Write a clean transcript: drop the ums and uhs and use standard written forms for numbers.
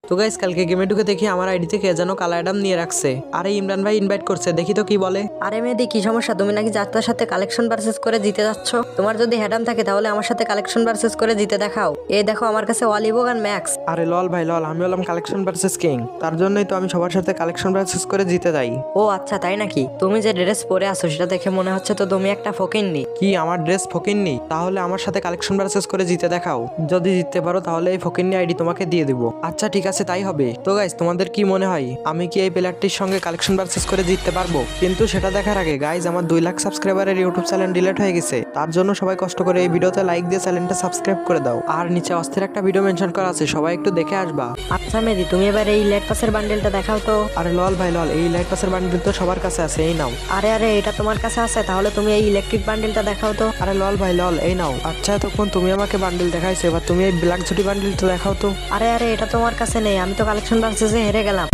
তো গাইস কালকে গেমে ঢুকে দেখি আমার আইডি থেকে যেন কালা অ্যাডাম নিয়ে রাখছে। আরে ইমরান ভাই ইনভাইট করছে, দেখি তো কি বলে। আরে মেহেদি, কি সমস্যা? তুমি নাকি যাত্রার সাথে কালেকশন ভার্সেস করে জিতে যাচ্ছ। তোমার যদি হ্যাডাম থাকে তাহলে আমার সাথে কালেকশন ভার্সেস করে জিতে দেখাও। এই দেখো আমার কাছে অলিভো আর ম্যাক্স। আরে লল ভাই লল, আমি হলাম কালেকশন ভার্সেস কিং, তার জন্যই তো আমি সবার সাথে কালেকশন ভার্সেস করে জিতে যাই। ও আচ্ছা, তাই নাকি? তুমি যে ড্রেস পরে আছো সেটা দেখে মনে হচ্ছে তো তুমি একটা ফকিন্নি। কি আমার ড্রেস ফকিন্নি? তাহলে আমার সাথে কালেকশন ভার্সেস করে জিতে দেখাও। যদি জিততে পারো তাহলে এই ফকিন্নি আইডি তোমাকে দিয়ে দিব। আচ্ছা ঠিক আছে, তাই হবে। তো গাইস তোমাদের কি মনে হয় আমি কি এই প্লেয়ারটির সঙ্গে কালেকশন ভার্সেস করে জিততে পারবো? কিন্তু সেটা দেখার আগে গাইস, আমার 2 লাখ সাবস্ক্রাইবারের ইউটিউব চ্যানেল ডিলিট হয়ে গেছে। তার জন্য সবাই কষ্ট করে এই ভিডিওতে লাইক দিয়ে চ্যানেলটা সাবস্ক্রাইব করে দাও। আর নিচে অস্থির একটা ভিডিও মেনশন করা আছে, সবাই একটু দেখে আসবা। আচ্ছা মেহেদি, তুমি এবার এই লেট পাসের বান্ডেলটা দেখাও তো। আরে লল ভাই লল, এই লাইট পাসের বান্ডিল তো সবার কাছে আছে, এই নাও। আরে আরে, এটা তোমার কাছে আছে? তাহলে তুমি এই ইলেকট্রিক বান্ডেলটা দেখাও তো। আরে লল ভাই লল, এই নাও। আচ্ছা তখন তুমি আমাকে বান্ডিল দেখাইছো, এবার তুমি এই ব্ল্যাক ঝুটি বান্ডিলটা দেখাও তো। আরে আরে, এটা তোমার কাছে নেই, আমি তো কালেকশন ভার্সেসে হেরে গেলাম।